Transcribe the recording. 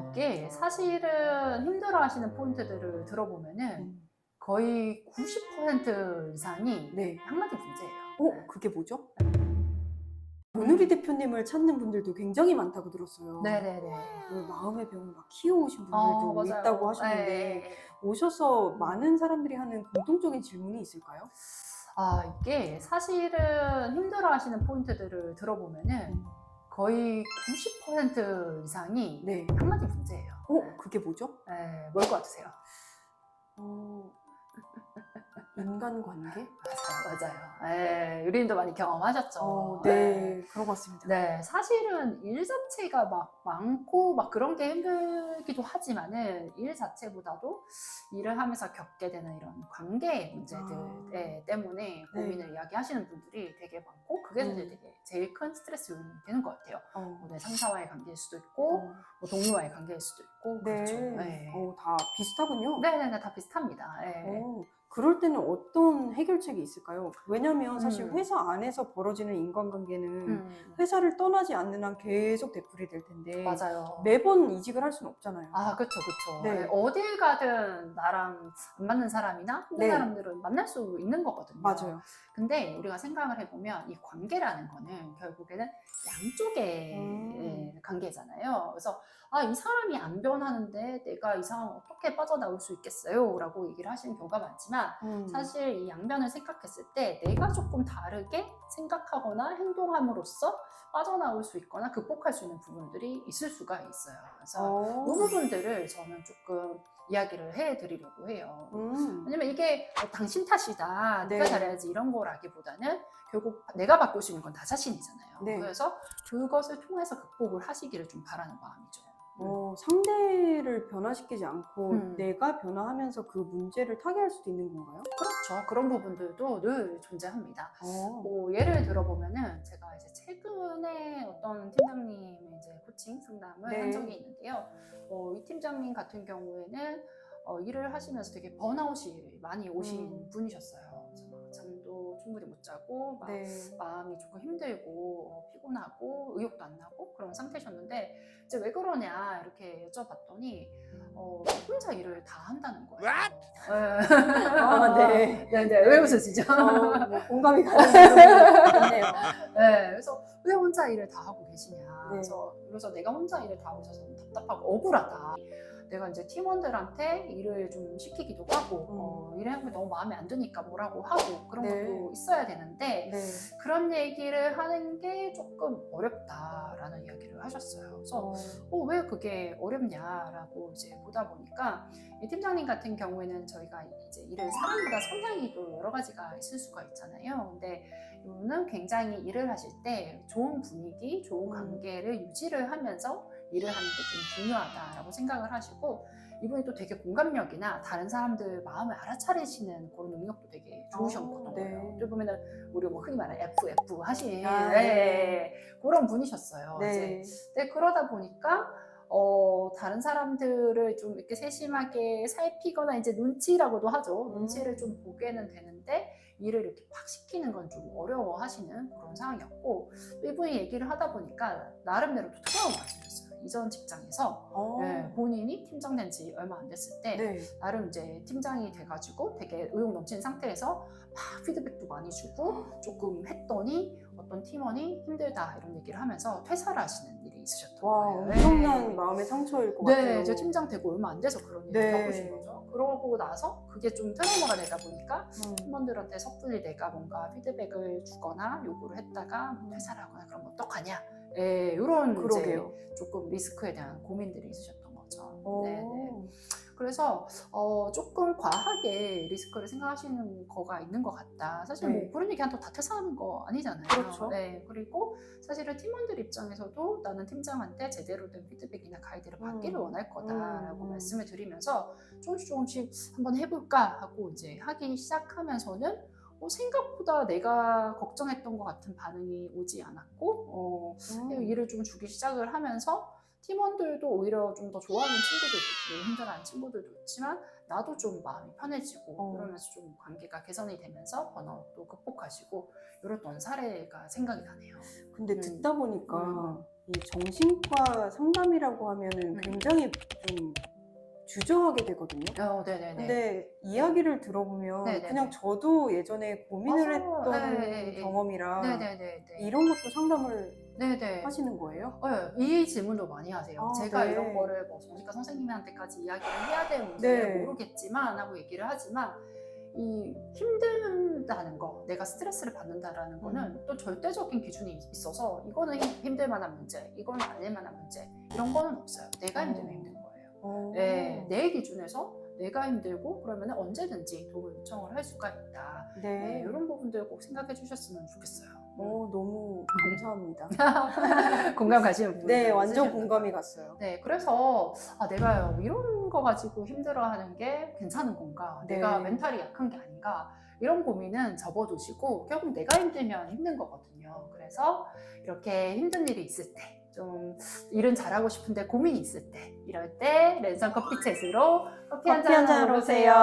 이게 사실은 힘들어하시는 포인트들을 들어보면은 거의 90% 이상이 네. 한 가지 문제예요. 그게 뭐죠? 권우리 대표님을 찾는 분들도 굉장히 많다고 들었어요. 네네네. 마음의 병을 막 키워오신 분들도 맞아요. 있다고 하셨는데 오셔서 많은 사람들이 하는 공통적인 질문이 있을까요? 이게 사실은 힘들어하시는 포인트들을 들어보면은 거의 90% 이상이 네. 한 가지 문제예요. 그게 뭐죠? 뭘 것 같으세요? 인간관계? 맞아요. 유리님도 많이 경험하셨죠. 네, 그런 것 같습니다. 네, 사실은 일 자체가 막 많고 막 그런 게 힘들기도 하지만은 일 자체보다도 일을 하면서 겪게 되는 이런 관계 문제들 때문에 고민을 이야기하시는 분들이 되게 많고 그게 사실 되게 제일 큰 스트레스 요인이 되는 것 같아요. 내 상사와의 관계일 수도 있고 뭐 동료와의 관계일 수도 있고 그렇죠. 다 비슷하군요. 네네네, 다 비슷합니다. 그럴 때는 어떤 해결책이 있을까요? 왜냐면 사실 회사 안에서 벌어지는 인간관계는 회사를 떠나지 않는 한 계속 되풀이 될 텐데 맞아요. 매번 이직을 할 수는 없잖아요. 그쵸. 네. 어딜 가든 나랑 안 맞는 사람이나 힘든 사람들은 만날 수 있는 거거든요. 맞아요. 근데 우리가 생각을 해보면 이 관계라는 거는 결국에는 양쪽의 관계잖아요. 그래서 이 사람이 안 변하는데 내가 이 상황 어떻게 빠져나올 수 있겠어요? 라고 얘기를 하시는 경우가 많지만 사실 이 양면을 생각했을 때 내가 조금 다르게 생각하거나 행동함으로써 빠져나올 수 있거나 극복할 수 있는 부분들이 있을 수가 있어요. 그래서 이 부분들을 저는 조금 이야기를 해드리려고 해요. 왜냐면 이게 당신 탓이다, 네가 잘해야지 이런 거라기보다는 결국 내가 바꿀 수 있는 건 나 자신이잖아요. 그래서 그것을 통해서 극복을 하시기를 좀 바라는 마음이죠. 상대를 변화시키지 않고 내가 변화하면서 그 문제를 타개할 수도 있는 건가요? 그렇죠. 그런 부분들도 늘 존재합니다. 예를 들어보면은 제가 이제 최근에 어떤 팀장님의 이제 코칭 상담을 한 적이 있는데요. 이 팀장님 같은 경우에는 일을 하시면서 되게 번아웃이 많이 오신 분이셨어요. 그래서 막 잠도 충분히 못 자고 막 마음이 조금 힘들고 피곤하고 의욕도 안 나고 그런 상태셨는데 이제 왜 그러냐 이렇게 여쭤봤더니 혼자 일을 다 한다는 거예요. 네네. 왜 웃으시죠? 공감이 가네요. 그래서 왜 혼자 일을 다 하고 계시냐. 그래서 내가 혼자 일을 다 하고 있어서 너무 답답하고 억울하다. 내가 이제 팀원들한테 일을 좀 시키기도 하고 일을 하는 게 너무 마음에 안 드니까 뭐라고 하고 그런 것도 있어야 되는데 그런 얘기를 하는 게 조금 어렵다라는 이야기를 하셨어요. 그래서 왜 그게 어렵냐라고 이제 보다 보니까 이 팀장님 같은 경우에는 저희가 이제 일을 사람마다 성향이 또 여러 가지가 있을 수가 있잖아요. 근데 이분은 굉장히 일을 하실 때 좋은 분위기, 좋은 관계를 유지를 하면서 일을 하는 게 좀 중요하다라고 생각을 하시고 이분이 또 되게 공감력이나 다른 사람들 마음을 알아차리시는 그런 능력도 되게 좋으셨던 거예요. 어떻게 보면은 우리 뭐 흔히 말하는 FF 하신 그런 분이셨어요. 그러다 보니까 다른 사람들을 좀 이렇게 세심하게 살피거나 이제 눈치라고도 하죠. 눈치를 좀 보게는 되는데 일을 이렇게 팍 시키는 건 좀 어려워하시는 그런 상황이었고 이분이 얘기를 하다 보니까 나름대로 또 트라우마가 생겼어요. 이전 직장에서 본인이 팀장 된 지 얼마 안 됐을 때 나름 이제 팀장이 돼가지고 되게 의욕 넘치는 상태에서 막 피드백도 많이 주고 조금 했더니 어떤 팀원이 힘들다 이런 얘기를 하면서 퇴사를 하시는 일이 있으셨던 거예요. 엄청난 마음의 상처일 것 같아요. 제 팀장 되고 얼마 안 돼서 그런 일을 겪으신 거죠. 그러고 나서 그게 좀 트라우마가 되다 보니까 팀원들한테 섣불리 내가 뭔가 피드백을 주거나 요구를 했다가 퇴사를 하거나 그럼 어떡하냐 이런 이제 조금 리스크에 대한 고민들이 있으셨던 거죠. 그래서 조금 과하게 리스크를 생각하시는 거가 있는 것 같다. 사실 뭐 그런 얘기 한다고 다 퇴사하는 거 아니잖아요. 그렇죠. 그리고 사실은 팀원들 입장에서도 나는 팀장한테 제대로 된 피드백이나 가이드를 받기를 원할 거다라고 말씀을 드리면서 조금씩 한번 해볼까 하고 이제 하기 시작하면서는 생각보다 내가 걱정했던 것 같은 반응이 오지 않았고 일을 좀 주기 시작을 하면서 팀원들도 오히려 좀 더 좋아하는 친구들도 있고 힘들어하는 친구들도 있지만 나도 좀 마음이 편해지고 그러면서 좀 관계가 개선이 되면서 번아웃도 극복하시고 이랬던 사례가 생각이 나네요. 근데 듣다 보니까 이 정신과 상담이라고 하면은 굉장히 좀 주저하게 되거든요. 네네네. 근데 이야기를 들어보면 네네네. 그냥 저도 예전에 고민을 맞아요. 했던 네. 경험이라 네네네. 이런 것도 상담을 네네. 하시는 거예요? 네, 이 질문도 많이 하세요. 아, 제가 네. 이런 거를 뭐 정신과 선생님한테까지 이야기를 해야 되는지 네. 모르겠지만 하고 얘기를 하지만 이 힘들다는 거, 내가 스트레스를 받는다라는 거는 또 절대적인 기준이 있어서 이거는 힘들 만한 문제, 이거는 아닐 만한 문제 이런 거는 없어요. 내가 힘들면 힘든 거예요. 네, 내 기준에서 내가 힘들고 그러면 언제든지 도움을 요청을 할 수가 있다. 네, 이런 부분들 꼭 생각해 주셨으면 좋겠어요. 너무 감사합니다. 공감 가시는 부분. 네, 완전 공감이 갔어요. 네, 그래서 내가 이런 거 가지고 힘들어하는 게 괜찮은 건가? 네. 내가 멘탈이 약한 게 아닌가? 이런 고민은 접어두시고 결국 내가 힘들면 힘든 거거든요. 그래서 이렇게 힘든 일이 있을 때, 좀 일은 잘하고 싶은데 고민이 있을 때, 이럴 때 랜선 커피 챗으로 커피 한 잔 하러 오세요.